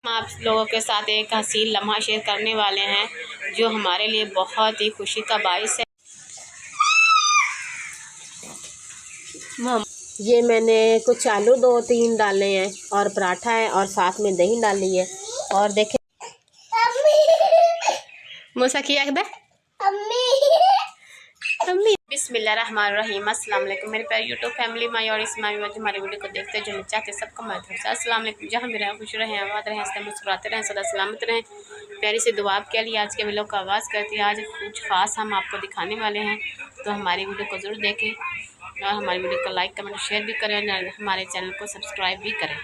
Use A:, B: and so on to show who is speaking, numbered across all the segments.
A: हम आप लोगों के साथ एक हसीन लम्हा शेयर करने वाले हैं जो हमारे लिए बहुत ही खुशी का बाइस है।
B: ये मैंने कुछ आलू 2-3 डाले हैं और पराठा है और साथ में दही डाली है। और देखें
A: मूसा किया अम्मी बिस्मिल्लाहिर्रहमानिर्रहीम। अस्सलाम वालेकुम मेरे प्यारे यूट्यूब फैमिली माई और इस्मामी में हमारी वीडियो को देखते हैं जो मैं चाहते सबको मैं तरफ से अस्सलाम वालेकुम। जहाँ भी रहें खुश रहें, आबाद रहें, हंसते मुस्कुराते रहें, सदा सलामत रहें। प्यारी से दुआ के लिए आज के वीडियो का आगाज़ करती है। आज कुछ खास हम आपको दिखाने वाले हैं, तो हमारी वीडियो को ज़रूर देखें और हमारी वीडियो को लाइक कमेंट शेयर भी करें और हमारे चैनल को सब्सक्राइब भी करें।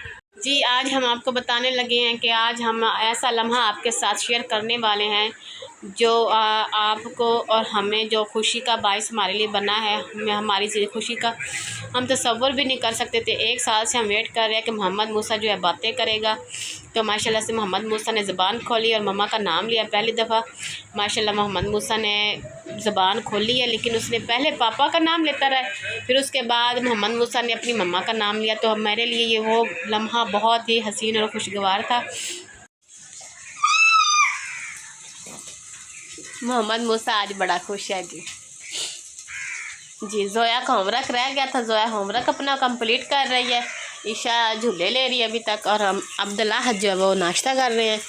A: जी आज हम आपको बताने लगे हैं कि आज हम ऐसा लम्हा आपके साथ शेयर करने वाले हैं जो आपको और हमें जो खुशी का बाइस हमारे लिए बना है। हमारी खुशी का हम तसव्वुर भी नहीं कर सकते थे। 1 साल से हम वेट कर रहे हैं कि मोहम्मद मूसा जो है बातें करेगा, तो माशाल्लाह से मोहम्मद मूसा ने ज़बान खोली और मम्मा का नाम लिया पहली दफ़ा। माशाल्लाह मोहम्मद मूसा ने ज़बान खोली है, लेकिन उसने पहले पापा का नाम लेता रहा, फिर उसके बाद मोहम्मद मूसा ने अपनी मम्मा का नाम लिया। तो मेरे लिए ये वो लम्हा बहुत ही हसीन और खुशगवार था। मोहम्मद मूसा आज बड़ा खुश है जी। जोया का होमवर्क रह गया था, जोया होमवर्क अपना कंप्लीट कर रही है। ईशा झूले ले रही है अभी तक, और हम अब्दुल्ला जो है वो नाश्ता कर रहे हैं,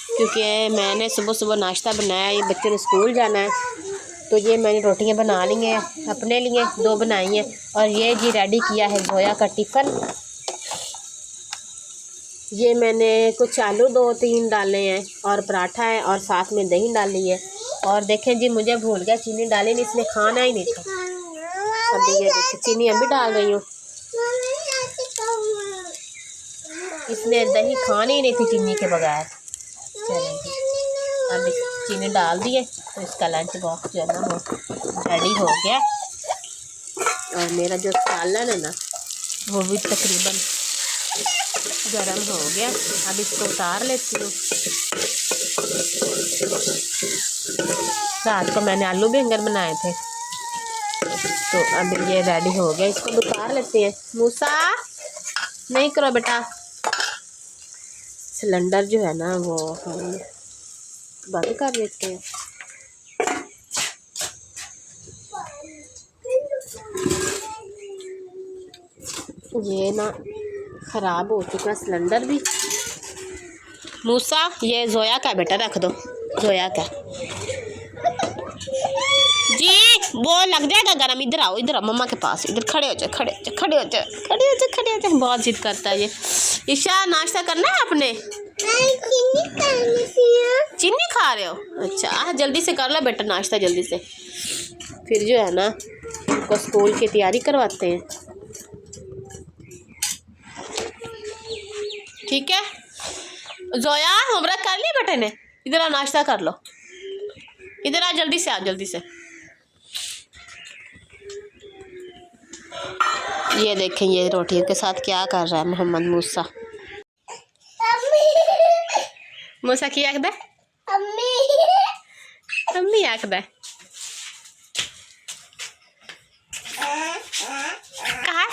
A: क्योंकि मैंने सुबह सुबह नाश्ता बनाया। ये बच्चे ने स्कूल जाना है, तो ये मैंने रोटियां बना ली हैं अपने लिए, 2 बनाई हैं। और ये जी रेडी किया है जोया का टिफ़िन। ये मैंने कुछ आलू 2-3 डाले हैं और पराठा है और साथ में दही डाली है। और देखें जी मुझे भूल गया चीनी डाली नहीं, इसने खाना ही नहीं था। अभी ये देखिए चीनी अभी डाल रही हूँ, इसने दही खानी ही नहीं थी चीनी के बगैर। चलें जी अभी चीनी डाल दिए, तो इसका लंच बॉक्स जो है ना वो रेडी हो गया। और मेरा जो सालन है ना वो भी तकरीबन गरम हो गया। अब इसको उतार लेती हूँ। रात को मैंने आलू बैंगन बनाए थे, तो अब ये रेडी हो गया, इसको उतार लेते हैं। मूसा नहीं करो बेटा, सिलेंडर जो है ना वो हम बंद कर देते हैं। ये ना ख़राब हो चुका सिलेंडर भी। मूसा ये जोया का बेटा रख दो, जोया का जी वो लग जाएगा गरम। इधर आओ, इधर आओ मम्मा के पास, इधर खड़े हो जाए, खड़े हो जाए, खड़े हो जाए, खड़े हो जाए, खड़े हो जाए। बहुत जिद करता है ये। ईशा नाश्ता करना है आपने? चीनी खा रहे हो? अच्छा जल्दी से कर लो बेटा नाश्ता जल्दी से, फिर जो है ना उनको स्कूल की तैयारी करवाते हैं। ठीक है जोया होमवर्क कर लिया बेटे ने? इधर आओ नाश्ता कर लो, इधर आ जल्दी से, आओ जल्दी से। ये देखें ये रोटियों के साथ क्या कर रहा है मोहम्मद मूसा। मूसा की आखदा अम्मी आखदा कहा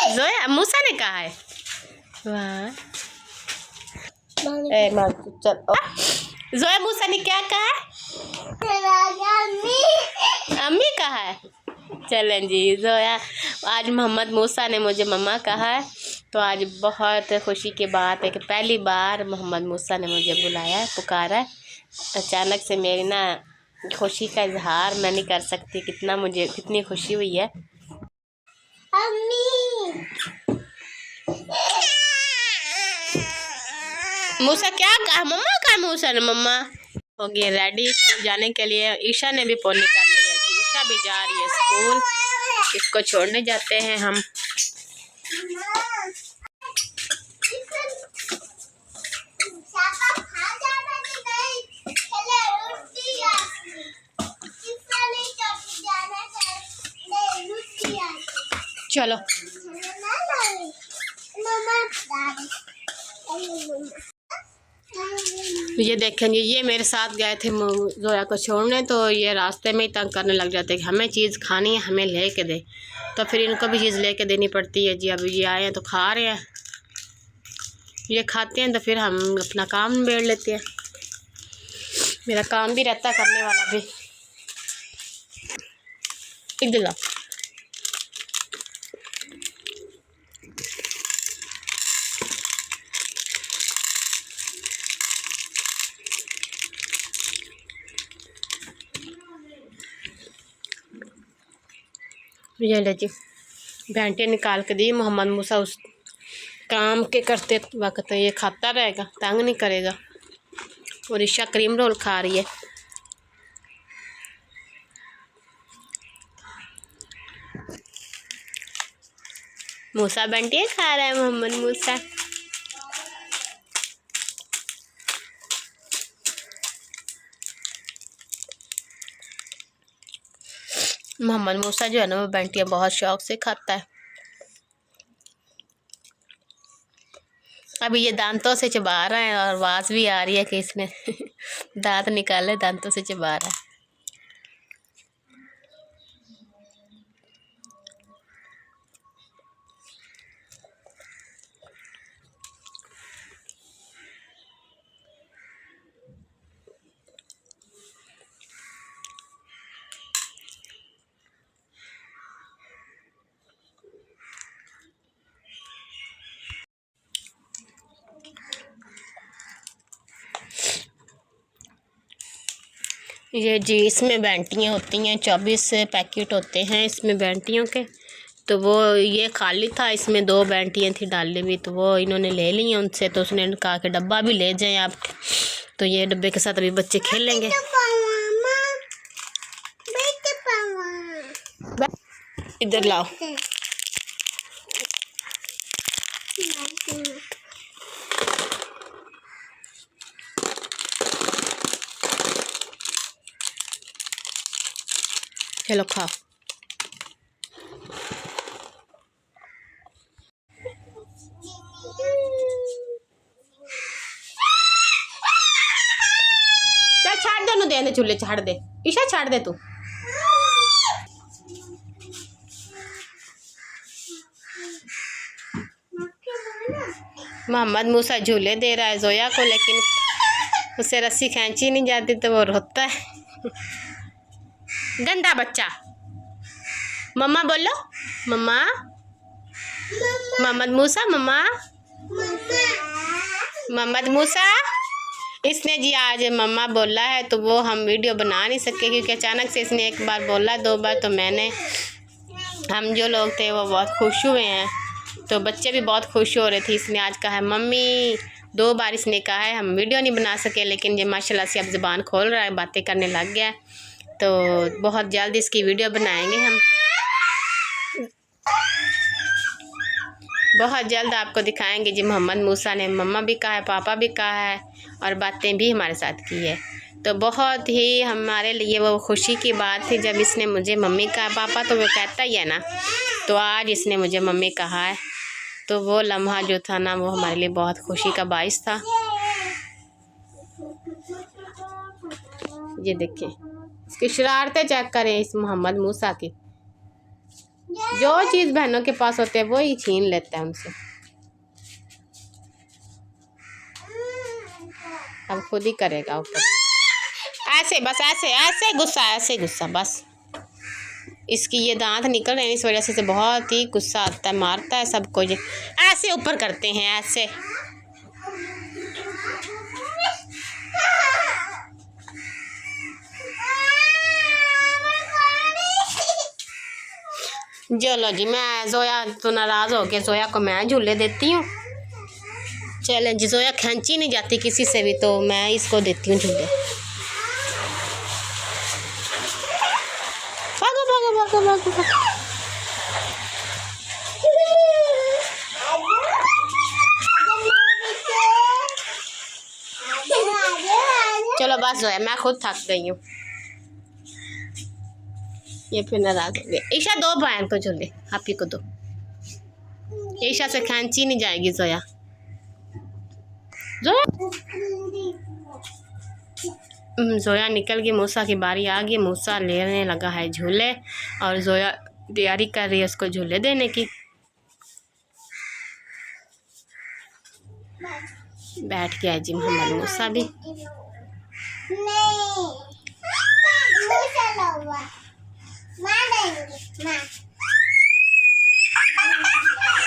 A: जोया मूसा ने कहा है। वाह चल जोया मूसा ने क्या कहा? अम्मी कहा है। चलें जी जोया आज मोहम्मद मूसा ने मुझे मम्मा कहा है, तो आज बहुत खुशी की बात है कि पहली बार मोहम्मद मूसा ने मुझे बुलाया है, पुकारा है। अचानक से मेरी ना खुशी का इजहार मैं नहीं कर सकती कितना मुझे कितनी खुशी हुई है। मूसा क्या कहा? मम्मा कहा मूसा ने? मम्मा हो गई रेडी जाने के लिए। ईशा ने भी पोनी कर लिया जी, ईशा भी जा रही है स्कूल, इसको छोड़ने जाते हैं हम। चलो ये देखेंगे ये मेरे साथ गए थे जोया को छोड़ने, तो ये रास्ते में ही तंग करने लग जाते हैं कि हमें चीज़ खानी है, हमें ले के दे, तो फिर इनको भी चीज़ ले के देनी पड़ती है जी। अभी ये आए हैं तो खा रहे हैं। ये खाते हैं तो फिर हम अपना काम निबेड़ लेते हैं। मेरा काम भी रहता है करने वाला भी। एक दिला ये ले जी, भेंटियाँ निकाल के दी। मोहम्मद मूसा उस काम के करते वक्त ये खाता रहेगा, तंग नहीं करेगा। और ईशा क्रीम रोल खा रही है। मूसा भेंटियाँ खा रहा है मोहम्मद मूसा। मोहम्मद मूसा जो है ना वो भेंटियाँ बहुत शौक से खाता है। अभी ये दांतों से चबा रहा है और आवाज़ भी आ रही है कि इसने दांत निकाले, दांतों से चबा रहा है। ये जी इसमें बैंटियाँ होती हैं, 24 पैकेट होते हैं इसमें बैंटियों के। तो वो ये खाली था, इसमें 2 बैंटियाँ थी डाली हुई, तो वो इन्होंने ले ली हैं उनसे। तो उसने कहा कि डब्बा भी ले जाएं आप, तो ये डब्बे के साथ अभी बच्चे खेलेंगे। इधर लाओ। चलो खाओ। चल छाड़ दे, उन्हें दे चूल्हे, छाड़ दे ईशा, छाड़ दे तू। मोहम्मद मूसा झूले दे रहा है जोया को, लेकिन उसे रस्सी खींची नहीं जाती तो वो रोता है। गंदा बच्चा। मम्मा बोलो, मम्मा। मोहम्मद मूसा मम्मा। मोहम्मद मूसा, इसने जी आज मम्मा बोला है तो वो हम वीडियो बना नहीं सके, क्योंकि अचानक से इसने एक बार बोला, 2 बार तो हम जो लोग थे वो बहुत खुश हुए हैं। तो बच्चे भी बहुत खुश हो रहे थे। इसने आज कहा है मम्मी, 2 बार इसने कहा है। हम वीडियो नहीं बना सके, लेकिन ये माशाल्लाह से अब ज़ुबान खोल रहा है, बातें करने लग गया है। तो बहुत जल्द इसकी वीडियो बनाएंगे हम, बहुत जल्द आपको दिखाएंगे जी। मोहम्मद मूसा ने मम्मा भी कहा है, पापा भी कहा है, और बातें भी हमारे साथ की है। तो बहुत ही हमारे लिए वो खुशी की बात थी जब इसने मुझे मम्मी कहा। पापा तो वो कहता ही है ना, तो आज इसने मुझे मम्मी कहा है। तो वो लम्हा जो था ना, वो हमारे लिए बहुत खुशी का बाइस था। ये देखें, इसकी शरारतें चेक करें इस मोहम्मद मूसा की। जो चीज़ बहनों के पास होते हैं वो ही छीन लेता है उनसे। अब खुद ही करेगा ऊपर, ऐसे बस, ऐसे ऐसे गुस्सा, ऐसे गुस्सा बस। इसकी ये दांत निकल रहे हैं, इस वजह से बहुत ही गुस्सा आता है, मारता है सबको। ये ऐसे ऊपर करते हैं, ऐसे। चलो जी, मैं जोया तो नाराज़ हो गया, जोया को मैं झूले देती हूँ। चलें जी, जोया खींची नहीं जाती किसी से भी, तो मैं इसको देती हूँ झूले। भागो भागो भागो भागो भागो। चलो बस जोया, मैं खुद थक गई हूँ। ये फिर नाराज हो गए। ईशा दो बहन को झूले, आप ही को दो। ईशा से खींची नहीं जाएगी जोया। जोया निकल गई, मूसा की बारी आ गई। मूसा लेने लगा है झूले, और जोया तैयारी कर रही है उसको झूले देने की। बैठ गया है जी मोहम्मद मूसा भी।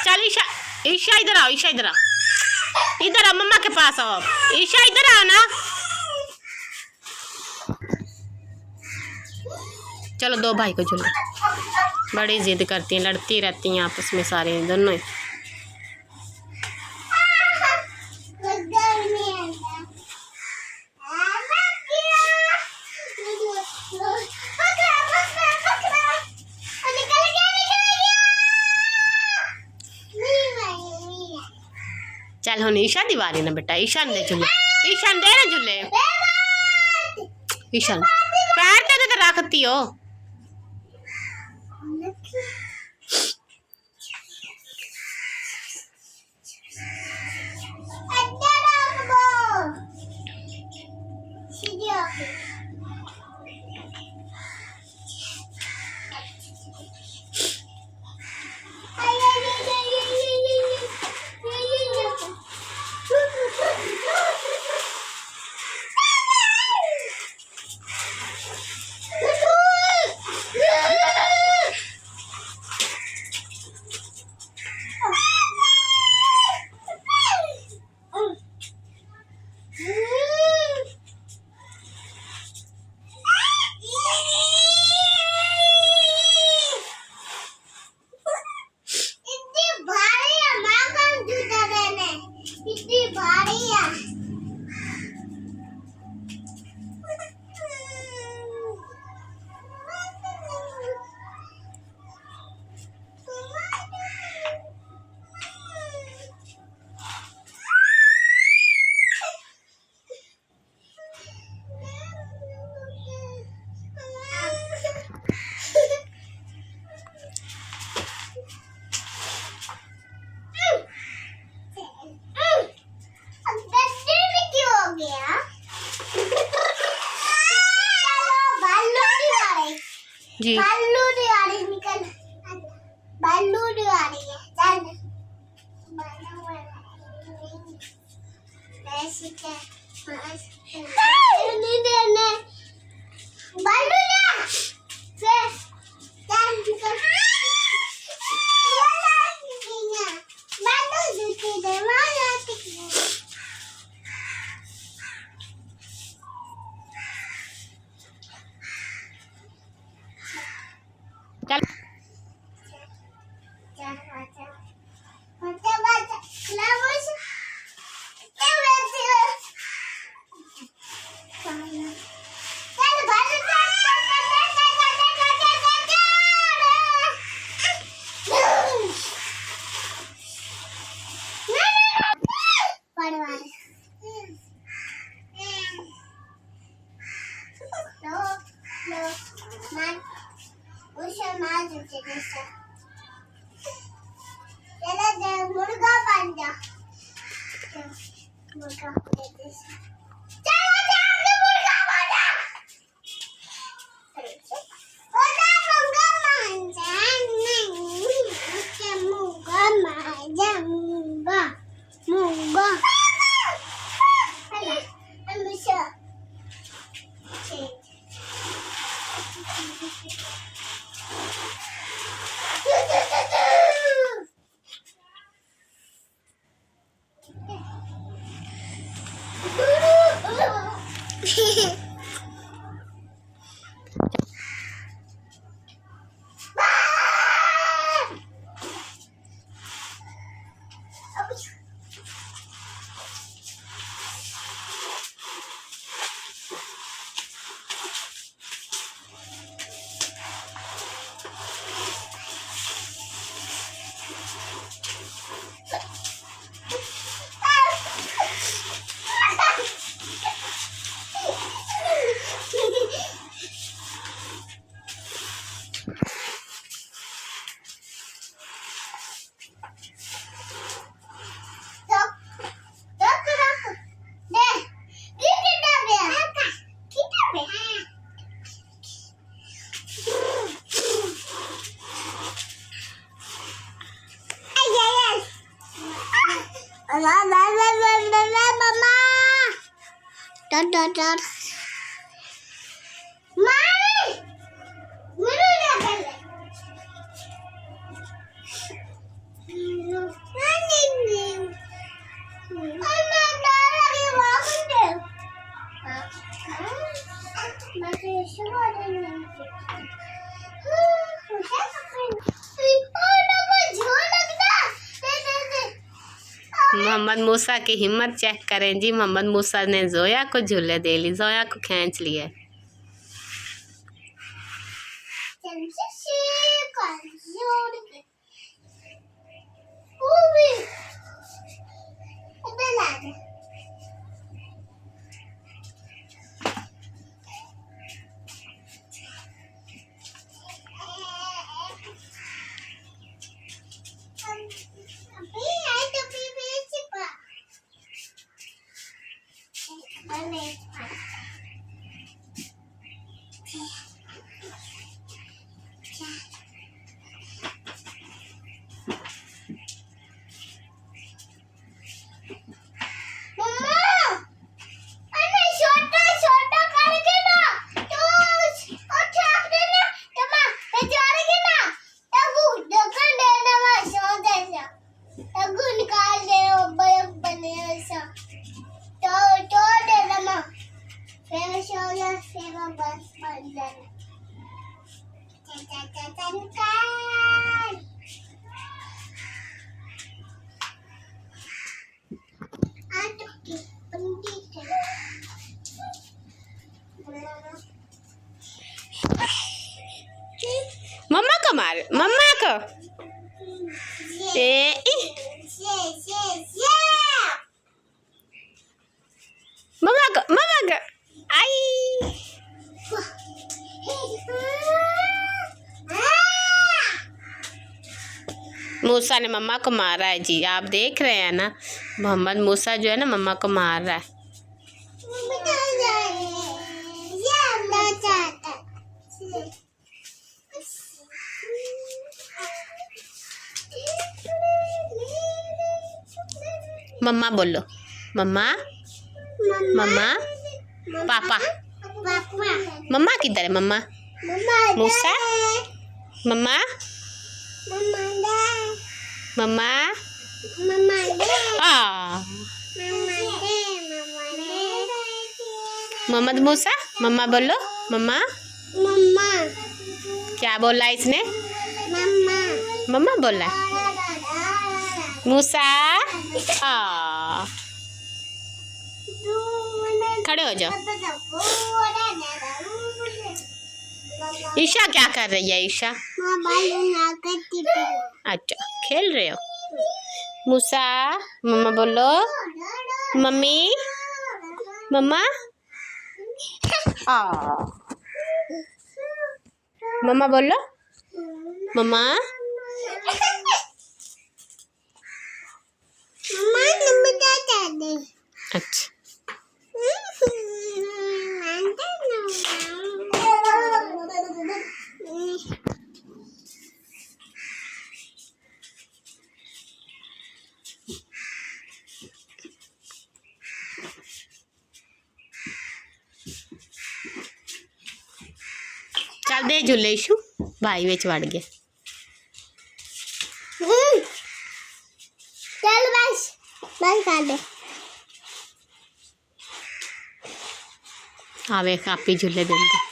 A: चल ईशा, ईशा इधर आओ, ईशा इधर आओ, इधर आओ, मम्मा के पास आओ। ईशा इधर आओ ना। चलो दो भाई को झूलो। बड़ी जिद करती हैं, लड़ती रहती हैं आपस में सारे दोनों ही। चल हुन ईशा दीवारी ना बेटा, ईशान दे झूले, ईशान दे ना झूले। ईशान पैर के तो रखती हो। जी
B: बालू दिवाली निकल, बालू दिवाली है, चल ऐसे क्या नहीं देने बालू ले फिर चल निकल बालू दूसरी दे मार
A: चल
B: मुर्गा बन जा मुर्गा
A: मोहम्मद मूसा की हिम्मत चेक करें जी। मोहम्मद मूसा ने जोया को झूले दे ली, जोया को खींच लिया। मम्मा को मार, मम्मा को। मम्मा को, मम्मा को। आई मूसा ने मम्मा को मारा है जी, आप देख रहे हैं ना। मोहम्मद मूसा जो है ना मम्मा को मार रहा है। मम्मा बोलो, मम्मा मम्मा पापा। मम्मा किधर है? मम्मा मूसा, मम्मा मम्मा मोहम्मद मूसा मम्मा बोलो। मम्मा क्या बोला इसने? मम्मा बोला मूसा। खड़े हो जाओ। ईशा क्या कर रही है? ईशा अच्छा खेल रहे हो। मूसा मम्मा बोलो। मम्मी मम्मा मम्मा बोलो। मम्मा अच्छा चल दे झूले। इशू भाई विच वड़ गया।
B: चल बस बस कर दे।
A: आ वेख आप ही झूले देंगे।